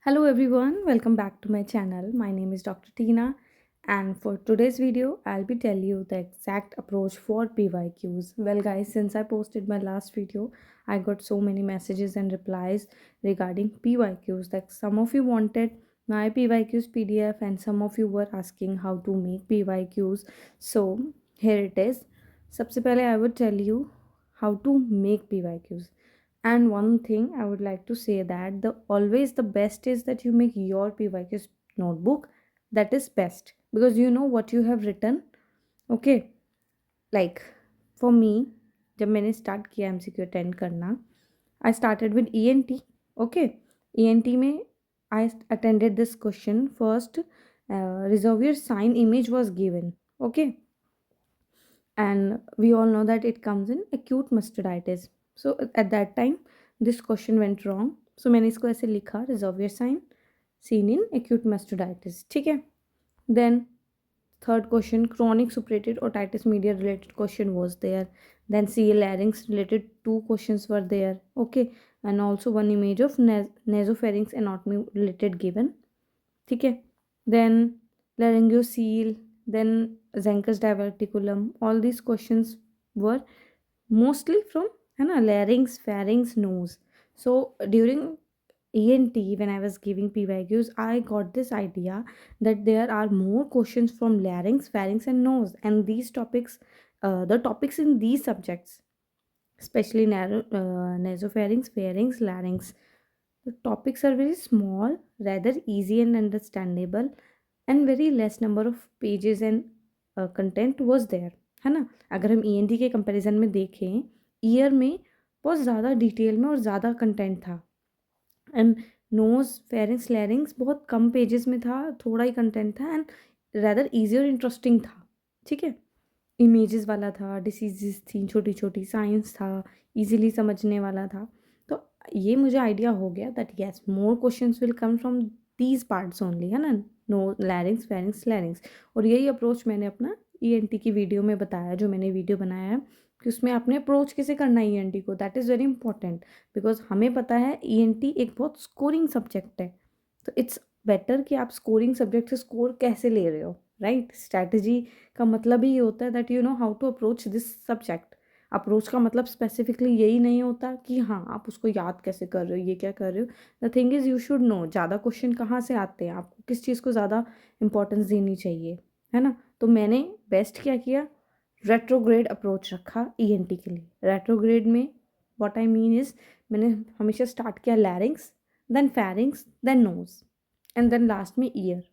Hello everyone, welcome back to my channel. My name is Dr. Tina, and for today's video I'll be telling you the exact approach for PYQs. Well guys, since I posted my last video, I got so many messages and replies regarding PYQs. Like some of you wanted my PYQs PDF and some of you were asking how to make PYQs. So here it is. सबसे पहले I would tell you how to make PYQs. And one thing I would like to say that the always the best is that you make your PYQs notebook. That is best because you know what you have written. Okay, like for me, जब मैंने start किया MCQ attend करना, I started with ENT. Okay, ENT में I attended this question first. Reservoir sign image was given. Okay, and we all know that it comes in acute mastocytitis. So at that time this question went wrong, so मैंने इसको ऐसे लिखा reservoir sign seen in acute mastocytitis. ठीक है. Then third question, chronic suppurative otitis media related question was there. Then CA larynx related two questions were there. Okay, and also one image of nasopharynx anatomy related given. ठीक है. Then laryngeal, then Zenker's diverticulum. All these questions were mostly from है ना larynx, pharynx, nose. So during ENT, when I was giving PYQs, I got this idea that there are more questions from larynx, pharynx, and nose, and these topics, the topics in these subjects, especially nasopharynx, pharynx, larynx, the topics are very small, rather easy and understandable, and very less number of pages and content was there. है ना. अगर हम ENT के comparison में देखें, year में बहुत ज़्यादा डिटेल में और ज़्यादा कंटेंट था, एंड नोज फेरिंग्स लैरिंग्स बहुत कम पेजेस में था, थोड़ा ही कंटेंट था एंड रैदर ईजी और इंटरेस्टिंग था. ठीक है. इमेजेस वाला था, डिसीजेस थी छोटी छोटी, साइंस था, इजीली समझने वाला था. तो ये मुझे आइडिया हो गया that yes more questions will come from these parts only. है ना. No larynx pharynx larynx. और यही अप्रोच मैंने अपना ENT की वीडियो में बताया, जो मैंने वीडियो बनाया है कि उसमें आपने अप्रोच कैसे करना है ENT को. That is very important because हमें पता है ENT एक बहुत स्कोरिंग सब्जेक्ट है. तो इट्स बेटर कि आप स्कोरिंग सब्जेक्ट से स्कोर कैसे ले रहे हो. राइट. स्ट्रैटेजी का मतलब ही ये होता है that you know how to approach this subject. Approach का मतलब स्पेसिफिकली यही नहीं होता कि हाँ आप उसको याद कैसे कर रहे हो, ये क्या कर रहे हो. The thing is you should know ज़्यादा क्वेश्चन कहाँ से आते हैं, आपको किस चीज़ को ज़्यादा इंपॉर्टेंस देनी चाहिए. है ना. तो मैंने बेस्ट क्या किया, रेट्रोग्रेड अप्रोच रखा ENT के लिए. रेट्रोग्रेड में व्हाट आई मीन इज़ मैंने हमेशा स्टार्ट किया larynx, then pharynx, then nose, and then last में ईयर.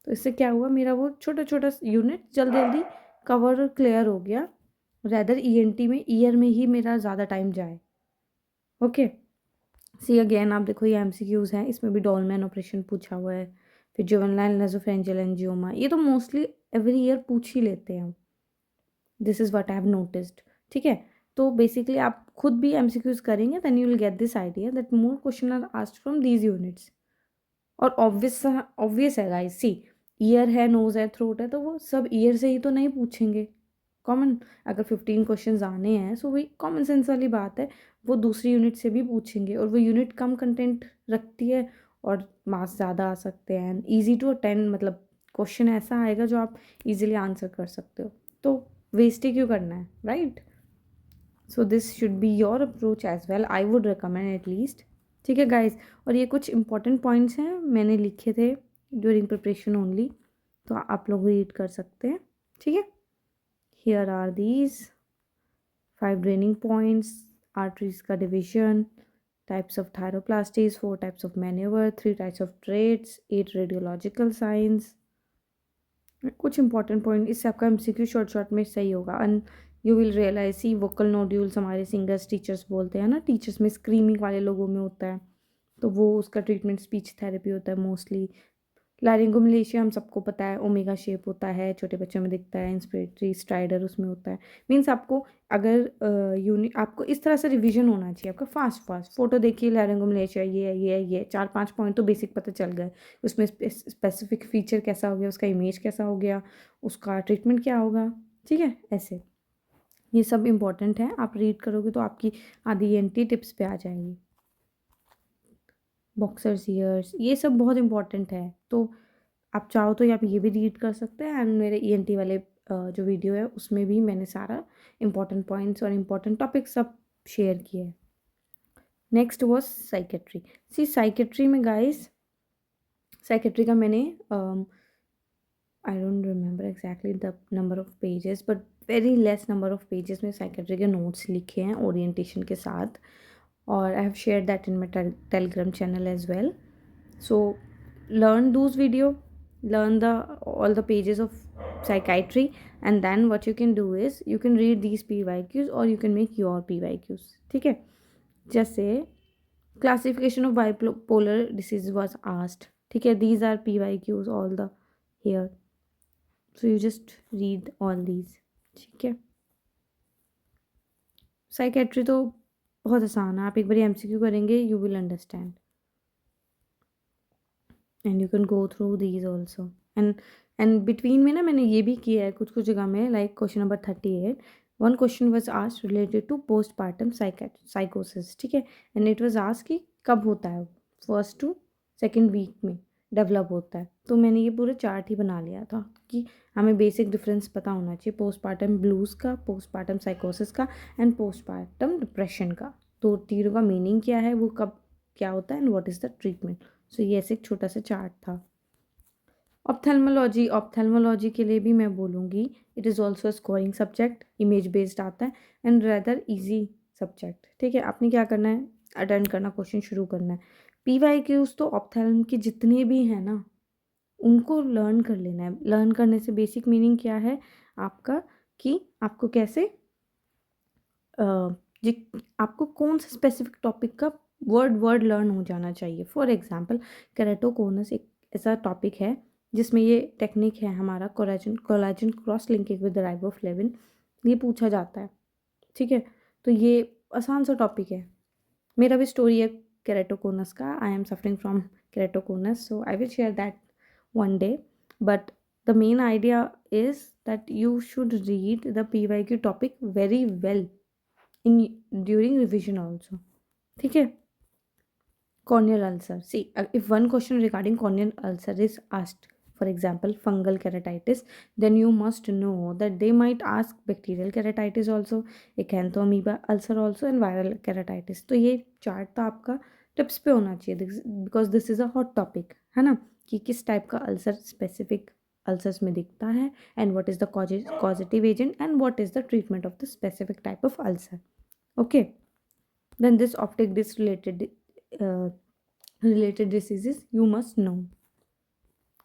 तो इससे क्या हुआ, मेरा वो छोटा छोटा यूनिट जल्दी जल्दी कवर और क्लियर हो गया. रैदर ENT में ईयर में ही मेरा ज़्यादा टाइम जाए. ओके. सी अगेन आप देखो ये MCQs हैं, इसमें भी डॉलमैन ऑपरेशन पूछा हुआ है, फिर जुवेनाइल नासोफैरिंजियल एंजियोमा, ये तो मोस्टली एवरी ईयर पूछ ही लेते हैं. This is what I have noticed. ठीक है. तो बेसिकली आप खुद भी MCQs करेंगे then you will get this idea that more question are asked from these units. और ऑब्वियस है गाइस. सी ईयर है, नोज है, थ्रोट है, तो वो सब ईयर से ही तो नहीं पूछेंगे. कॉमन अगर 15 क्वेश्चंस आने हैं सो वही कॉमन सेंस वाली बात है, वो दूसरी यूनिट से भी पूछेंगे. और वो यूनिट कम कंटेंट रखती है और मार्क्स ज़्यादा आ सकते हैं. एंड ईजी टू अटेंड, मतलब क्वेश्चन ऐसा आएगा जो आप इजीली आंसर कर सकते हो. तो वेस्ट ही क्यों करना है. Right. So this should be your approach as well, I would recommend at least. ठीक है गाइज. और ये कुछ इंपॉर्टेंट पॉइंट्स हैं मैंने लिखे थे ड्यूरिंग प्रिपरेशन ओनली, तो आप लोग रीड कर सकते हैं. ठीक है. Here are these 5 draining points, arteries का division, types of thyroplasties, 4 types of manoeuvre, 3 types of trades, 8 radiological science. कुछ इंपॉर्टेंट पॉइंट, इससे आपका MCQ शॉर्ट शॉर्ट में सही होगा. And you will realise see vocal nodules हमारे सिंगर्स टीचर्स बोलते हैं ना, टीचर्स में स्क्रीमिंग वाले लोगों में होता है, तो वो उसका ट्रीटमेंट स्पीच थेरेपी होता है मोस्टली. लैरिंगोमलेशिया हम सबको पता है, ओमेगा शेप होता है, छोटे बच्चों में दिखता है, इंस्पिरेटरी स्ट्राइडर उसमें होता है. मीन्स आपको अगर यूनिट आपको इस तरह से रिवीजन होना चाहिए आपका फास्ट फोटो देखिए लैरिंगोमलेशिया ये 4-5 पॉइंट तो बेसिक पता चल गए. उसमें स्पेसिफिक फीचर कैसा हो गया, उसका इमेज कैसा हो गया, उसका ट्रीटमेंट क्या होगा. ठीक है. ऐसे ये सब इम्पॉर्टेंट है. आप रीड करोगे तो आपकी आधी ENT टिप्स पे आ जाएंगी. बॉक्सर्स ईयर्स, ये सब बहुत इंपॉर्टेंट है। तो आप चाहो तो आप ये भी रीड कर सकते हैं, एंड मेरे ईएनटी वाले जो वीडियो है उसमें भी मैंने सारा इंपॉर्टेंट पॉइंट्स और इंपॉर्टेंट टॉपिक सब शेयर किए हैं। Next was psychiatry. See psychiatry में गाइस, साइकेट्री का मैंने I don't remember exactly the number of pages, but very less number of pages में साइकेट्री के नोट्स लिखे हैं ओरिएंटेशन के साथ, और I have share that in my Telegram channel as well. So learn those video, learn the all the pages of psychiatry, and then what you can do is you can read these PYQs or you can make your PYQs. ठीक है, जैसे classification of bipolar disease was asked. ठीक है, these are PYQs all the here, so you just read all these. ठीक है, psychiatry तो बहुत आसान है, आप एक बार MCQ करेंगे you will understand, and you can go through these also. And between में ना मैंने ये भी किया है कुछ कुछ जगह में, like question number 38 one question was asked related to postpartum साइकोसिस. ठीक है, एंड इट वाज आस्क्ड कि कब होता है, फर्स्ट टू सेकेंड वीक में डेवलप होता है. तो मैंने ये पूरा चार्ट ही बना लिया था कि हमें बेसिक डिफरेंस पता होना चाहिए पोस्टपार्टम ब्लूज़ का, पोस्टपार्टम साइकोसिस का, एंड पोस्टपार्टम डिप्रेशन का. तो तीनों का मीनिंग क्या है, वो कब क्या होता है, and what is the treatment. So ये ऐसे एक छोटा सा चार्ट था. ऑप्थेल्मोलॉजी, ऑप्थेल्मोलॉजी के लिए भी मैं बोलूँगी it is also scoring subject, image based आता है एंड रेदर इजी सब्जेक्ट. ठीक है, आपने क्या करना है, अटेंड करना, क्वेश्चन शुरू करना है. PYQs तो ऑप्थेल्म के जितने भी हैं ना उनको लर्न कर लेना है. लर्न करने से बेसिक मीनिंग क्या है आपका, कि आपको कैसे आपको कौन सा स्पेसिफिक टॉपिक का वर्ड लर्न हो जाना चाहिए. फॉर एग्जांपल केराटोकोनस एक ऐसा टॉपिक है जिसमें ये टेक्निक है हमारा collagen cross linking with riboflavin, ये पूछा जाता है. ठीक है, तो ये आसान सा टॉपिक है. मेरा भी स्टोरी है केराटोकोनस का, I am suffering from keratoconus, so I will share that one day, but the main idea is that you should read the PYQ topic very well in during revision also. ठीक है, corneal ulcer. See, if one question regarding corneal ulcer is asked, for example fungal keratitis, then you must know that they might ask bacterial keratitis also, acanthoamoeba ulcer also, and viral keratitis. तो ये chart तो आपका tips पे होना चाहिए, because this is a hot topic है ना, कि किस टाइप का अल्सर स्पेसिफिक अल्सर्स में दिखता है, and what is the causative agent, and what is the treatment of the specific type of ulcer. Okay, then this optic disc related diseases you must know.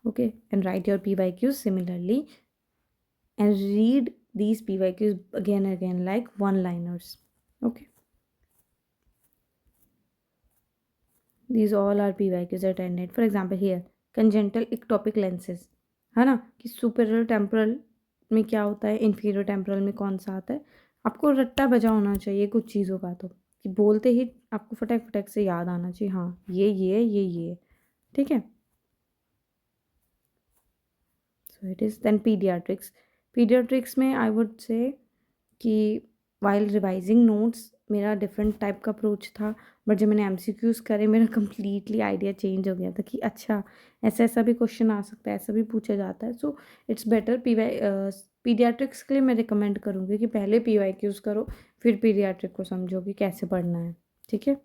Okay, and write your PYQs similarly and read these PYQs again and again like one liners. Okay, these all are PYQs attended. For example here congenital ectopic lenses है ना, कि superior temporal में क्या होता है, inferior temporal में कौन सा आता है. आपको रट्टा बजा होना चाहिए कुछ चीज़ों का, तो कि बोलते ही आपको फटाक फटाक से याद आना चाहिए, हाँ ये. ठीक है, so it is then paediatrics. Paediatrics में आई वुड से कि वाइल रिवाइजिंग नोट्स मेरा डिफरेंट टाइप का अप्रोच था, बट जब मैंने MCQs करे मेरा कम्प्लीटली आइडिया चेंज हो गया था कि अच्छा ऐसा भी क्वेश्चन आ सकता है, ऐसा भी पूछा जाता है. सो इट्स बेटर पीडियाट्रिक्स के लिए मैं रिकमेंड करूँगी कि पहले PYQs करो, फिर पीडियाट्रिक को समझो कि कैसे पढ़ना है. ठीक है,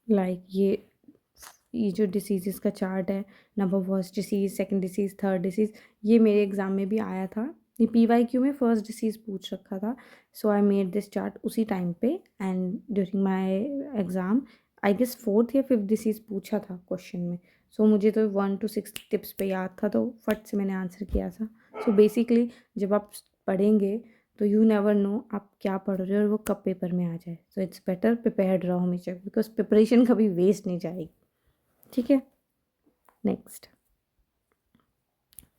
लाइक ये जो डिसीज़ का चार्ट है, number first disease, second disease, third disease, ये मेरे एग्ज़ाम में भी आया था. ये PYQ में फर्स्ट डिसीज़ पूछ रखा था. So I made this chart उसी टाइम पे, and during my exam I guess fourth या फिफ्थ डिसीज़ पूछा था क्वेश्चन में. सो मुझे तो 1 to 6 टिप्स पे याद था, तो फट से मैंने आंसर किया था. सो बेसिकली जब आप पढ़ेंगे तो यू नेवर नो आप क्या पढ़ रहे हो और वो कब पेपर में आ जाए. सो इट्स बेटर प्रिपेयर्ड रहो हमेशा, बिकॉज प्रिपरेशन कभी वेस्ट नहीं जाएगी. ठीक है, नेक्स्ट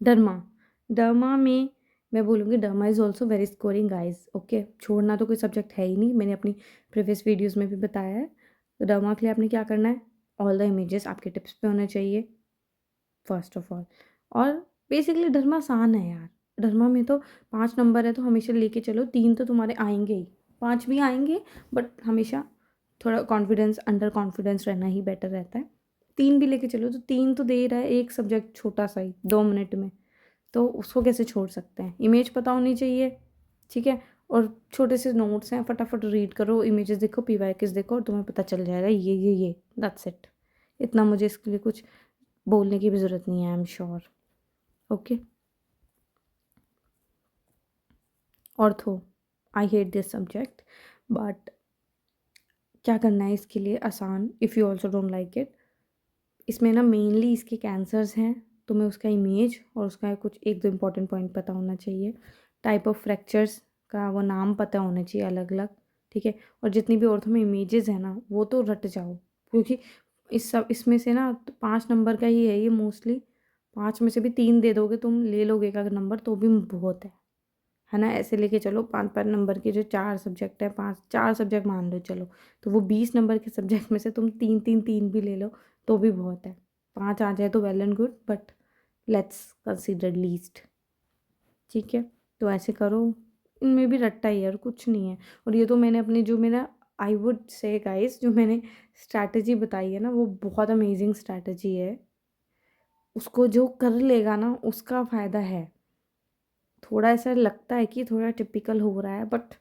डर्मा में मैं बोलूँगी derma is also very scoring guys. Okay, छोड़ना तो कोई सब्जेक्ट है ही नहीं, मैंने अपनी प्रीवियस वीडियोज़ में भी बताया है. तो डर्मा के लिए आपने क्या करना है, ऑल द इमेजेस आपके टिप्स पे होने चाहिए फर्स्ट ऑफ ऑल. और बेसिकली डर्मा आसान है यार, डर्मा में तो 5 नंबर है तो हमेशा लेके चलो, 3 तो तुम्हारे आएंगे ही, 5 भी आएंगे बट हमेशा थोड़ा कॉन्फिडेंस, अंडर कॉन्फिडेंस रहना ही बेटर रहता है। 3 भी लेके चलो तो 3 तो दे ही रहा है, एक सब्जेक्ट छोटा सा ही 2 मिनट में, तो उसको कैसे छोड़ सकते हैं। इमेज पता होनी चाहिए, ठीक है, और छोटे से नोट्स हैं, फटाफट रीड करो, इमेजेस देखो, पीवाईक्यूज देखो और तुम्हें पता चल जाएगा ये दैट्स इट। इतना मुझे इसके लिए कुछ बोलने की भी ज़रूरत नहीं है, I am sure. Okay, ortho, I hate this subject, but क्या करना है इसके लिए आसान, if you also don't like it. इसमें ना मेनली इसके कैंसर्स हैं, तुम्हें उसका इमेज और उसका कुछ एक दो इम्पॉर्टेंट पॉइंट पता होना चाहिए। टाइप ऑफ फ्रैक्चर्स का वो नाम पता होना चाहिए अलग अलग, ठीक है। और जितनी भी ऑर्थो में इमेजेस है ना वो तो रट जाओ, क्योंकि इसमें से ना 5 नंबर का ही है ये मोस्टली। 5 में से भी 3 दे दोगे तुम, ले लोगे एक अगर नंबर तो भी बहुत है ना। ऐसे लेके चलो 5-5 नंबर के जो 4 सब्जेक्ट है, 4 सब्जेक्ट मान लो चलो, तो वो 20 नंबर के सब्जेक्ट में से तुम 3 भी ले लो तो भी बहुत है। 5 आ जाए तो well and good, but let's consider least, ठीक है। तो ऐसे करो, इनमें भी रट्टा ही है और कुछ नहीं है। और ये तो मैंने अपनी जो मेरा, आई वुड से गाइस, जो मैंने स्ट्रैटेजी बताई है ना वो बहुत अमेजिंग स्ट्रैटेजी है। उसको जो कर लेगा ना उसका फ़ायदा है। थोड़ा ऐसा लगता है कि थोड़ा टिपिकल हो रहा है, बट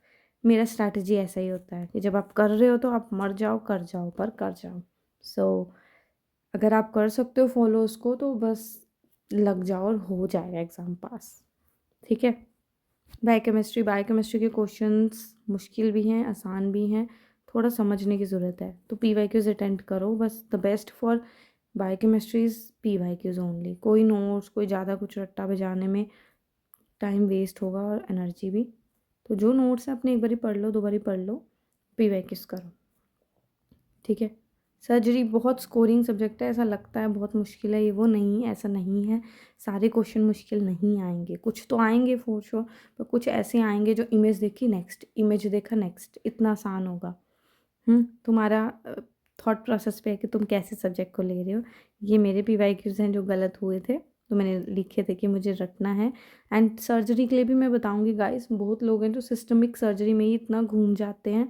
मेरा स्ट्रैटेजी ऐसा ही होता है कि जब आप कर रहे हो तो आप मर जाओ, कर जाओ, पर कर जाओ। सो अगर आप कर सकते हो फॉलो उसको तो बस लग जाओ और हो जाएगा एग्ज़ाम पास, ठीक है। बायोकेमिस्ट्री के क्वेश्चंस मुश्किल भी हैं, आसान भी हैं, थोड़ा समझने की ज़रूरत है। तो पीवाईक्यूज़ अटेंड करो बस। The best for biochemistry is PYQs only. कोई नोट्स, कोई ज़्यादा कुछ रट्टा बजाने में टाइम वेस्ट होगा और एनर्जी भी। तो जो नोट्स हैं अपने एक बारी पढ़ लो, 2 बारी पढ़ लो, पीवाईक्यूज़ करो, ठीक है। सर्जरी बहुत स्कोरिंग सब्जेक्ट है, ऐसा लगता है बहुत मुश्किल है, ये वो नहीं, ऐसा नहीं है। सारे क्वेश्चन मुश्किल नहीं आएंगे, कुछ तो आएंगे फॉर श्योर, पर कुछ ऐसे आएंगे जो इमेज देखी नेक्स्ट, इमेज देखा नेक्स्ट, इतना आसान होगा। तुम्हारा थॉट प्रोसेस पे है कि तुम कैसे सब्जेक्ट को ले रहे हो। ये मेरे पीवाईक्यूज़ हैं जो गलत हुए थे, तो मैंने लिखे थे कि मुझे रटना है। एंड सर्जरी के लिए भी मैं बताऊंगी गाइस, बहुत लोग हैं जो सिस्टमिक सर्जरी में ही इतना घूम जाते हैं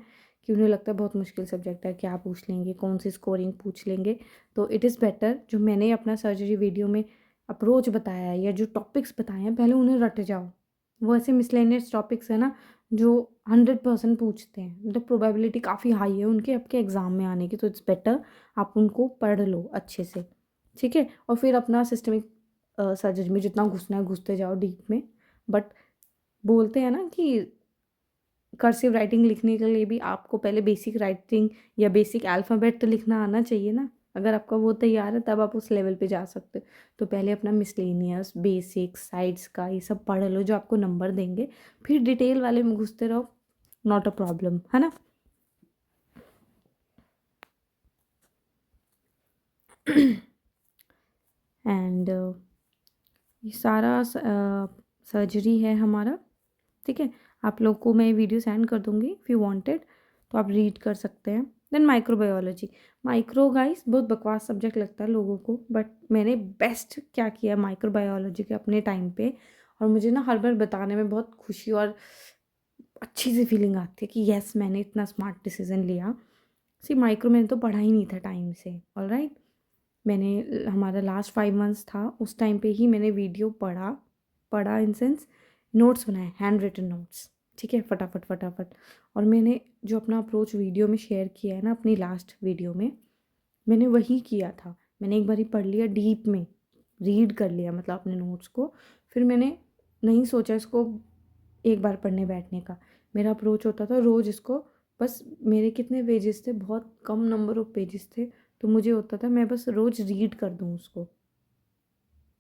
कि उन्हें लगता है बहुत मुश्किल सब्जेक्ट है, क्या पूछ लेंगे, कौन सी स्कोरिंग पूछ लेंगे। तो इट इज़ बेटर जो मैंने अपना सर्जरी वीडियो में अप्रोच बताया है या जो टॉपिक्स बताए हैं पहले उन्हें रट जाओ। वो ऐसे मिसलेनियस टॉपिक्स है ना जो 100% पूछते हैं, मतलब प्रोबेबिलिटी काफ़ी हाई है उनके आपके एग्ज़ाम में आने की, तो इट्स बेटर आप उनको पढ़ लो अच्छे से, ठीक है। और फिर अपना सिस्टमिक सर्जरी में जितना घुसना है घुसते जाओ डीप में। बट बोलते हैं ना कि कर्सिव राइटिंग लिखने के लिए भी आपको पहले बेसिक राइटिंग या बेसिक अल्फ़ाबेट तो लिखना आना चाहिए ना। अगर आपका वो तैयार है तब आप उस लेवल पे जा सकते हो। तो पहले अपना मिसलेनियस, बेसिक, साइड्स का ये सब पढ़ लो जो आपको नंबर देंगे, फिर डिटेल वाले में घुसते रहो, नॉट अ प्रॉब्लम, है ना। एंड ये सारा सर्जरी है हमारा, ठीक है। आप लोग को मैं वीडियो सेंड कर दूँगी इफ़ यू वांटेड, तो आप रीड कर सकते हैं। देन माइक्रोबायोलॉजी, माइक्रो गाइस बहुत बकवास सब्जेक्ट लगता है लोगों को, बट मैंने बेस्ट क्या किया माइक्रोबायोलॉजी के अपने टाइम पे, और मुझे ना हर बार बताने में बहुत खुशी और अच्छी सी फीलिंग आती है कि येस मैंने इतना स्मार्ट डिसीजन लिया। सी माइक्रो मैंने तो पढ़ा ही नहीं था टाइम से, ऑलराइट। मैंने हमारा लास्ट 5 मंथ्स था, उस टाइम पे ही मैंने वीडियो पढ़ा, पढ़ा इन सेंस नोट्स बनाए, हैंड रिटन नोट्स, ठीक है, फटाफट फटाफट। और मैंने जो अपना अप्रोच वीडियो में शेयर किया है ना अपनी लास्ट वीडियो में, मैंने वही किया था। मैंने एक बारी पढ़ लिया डीप में, रीड कर लिया मतलब अपने नोट्स को, फिर मैंने नहीं सोचा इसको एक बार पढ़ने बैठने का। मेरा अप्रोच होता था रोज़ इसको, बस मेरे कितने पेजेस थे, बहुत कम नंबर ऑफ पेजेस थे, तो मुझे होता था मैं बस रोज़ रीड कर दूँ उसको।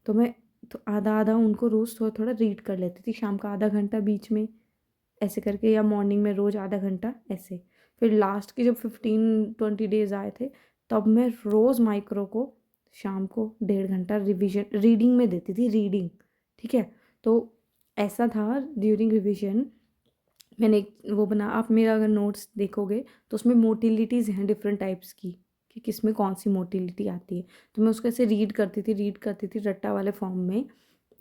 तो मैं तो आधा आधा उनको रोज़ थोड़ा थोड़ा रीड कर लेती थी, शाम का आधा घंटा बीच में ऐसे करके, या मॉर्निंग में रोज़ आधा घंटा ऐसे। फिर लास्ट के जब 15-20 डेज़ आए थे तब मैं रोज़ माइक्रो को शाम को 1.5 घंटा रिवीजन रीडिंग में देती थी, रीडिंग, ठीक है। तो ऐसा था ड्यूरिंग रिवीजन मैंने एक वो बना, आप मेरा अगर नोट्स देखोगे तो उसमें मोटिलिटीज़ हैं डिफरेंट टाइप्स की, कि किस में कौन सी मोटिलिटी आती है। तो मैं उसको ऐसे रीड करती थी रट्टा वाले फॉर्म में।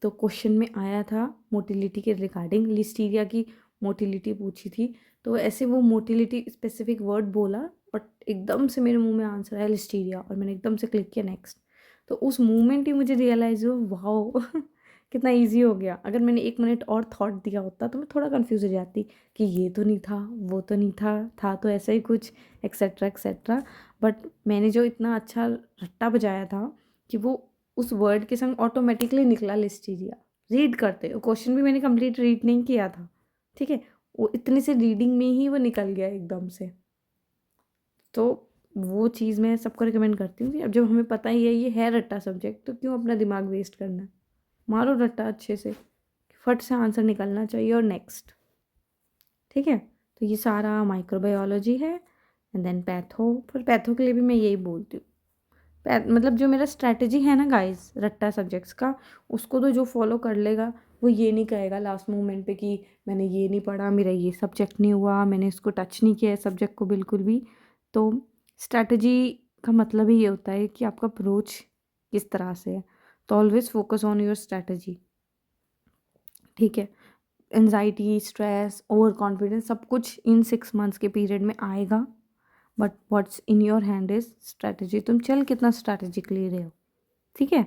तो क्वेश्चन में आया था मोटिलिटी के रिगार्डिंग, लिस्टीरिया की मोटिलिटी पूछी थी, तो ऐसे वो मोटिलिटी स्पेसिफिक वर्ड बोला बट एकदम से मेरे मुंह में आंसर आया लिस्टीरिया, और मैंने एकदम से क्लिक किया नेक्स्ट। तो उस मोमेंट ही मुझे रियलाइज़ हुआ, वाओ कितना इजी हो गया। अगर मैंने 1 मिनट और थॉट दिया होता तो मैं थोड़ा कंफ्यूज हो जाती कि ये तो नहीं था, वो तो नहीं था, था तो ऐसा ही कुछ, एक्सेट्रा एक्सेट्रा। बट मैंने जो इतना अच्छा रट्टा बजाया था कि वो उस वर्ड के संग ऑटोमेटिकली निकला लिस्टीरिया। रीड करते क्वेश्चन भी मैंने कंप्लीट रीड नहीं किया था, ठीक है, वो इतने से रीडिंग में ही वो निकल गया एकदम से। तो वो चीज़ मैं सबको रिकमेंड करती हूँ कि अब जब हमें पता ही है ये है रट्टा सब्जेक्ट, तो क्यों अपना दिमाग वेस्ट करना है। मारो रट्टा अच्छे से, फट से आंसर निकलना चाहिए और नेक्स्ट। ठीक है, तो ये सारा माइक्रोबायोलॉजी है। एंड देन पैथो, फिर पैथो के लिए भी मैं यही बोलती हूँ। मतलब जो मेरा स्ट्रैटेजी है ना गाइस रट्टा सब्जेक्ट्स का, उसको तो जो फॉलो कर लेगा वो ये नहीं कहेगा लास्ट मोमेंट पे कि मैंने ये नहीं पढ़ा, मेरा ये सब्जेक्ट नहीं हुआ, मैंने इसको टच नहीं किया है सब्जेक्ट को बिल्कुल भी। तो स्ट्रैटेजी का मतलब ही ये होता है कि आपका अप्रोच किस तरह से है। तो always focus on your strategy, ठीक है। एनजाइटी, स्ट्रेस, ओवर कॉन्फिडेंस सब कुछ इन 6 मंथ्स के पीरियड में आएगा, but what's in your hand is strategy. तुम चल कितना स्ट्रैटेजिकली रहे हो, ठीक है।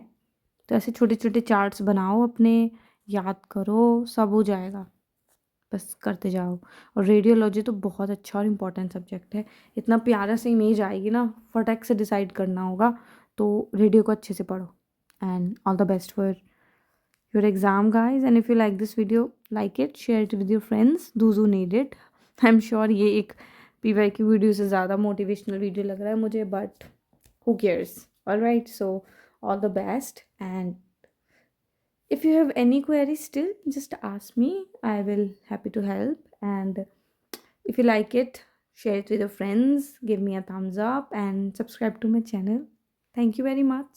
तो ऐसे छोटे छोटे चार्ट्स बनाओ अपने, याद करो, सब हो जाएगा, बस करते जाओ। और रेडियोलॉजी तो बहुत अच्छा और इम्पॉर्टेंट सब्जेक्ट है। इतना प्यारा सा इमेज आएगी ना, फटाक से डिसाइड करना होगा। तो रेडियो को अच्छे से पढ़ो। And all the best for your exam, guys. And if you like this video, like it, share it with your friends, those who need it. I'm sure ये एक PYQ वीडियो से ज़्यादा मोटिवेशनल वीडियो लग रहा है मुझे, but who cares. All right, so all the best. And if you have any queries still, just ask me, I will happy to help. And if you like it, share it with your friends, give me a thumbs up and subscribe to my channel. Thank you very much.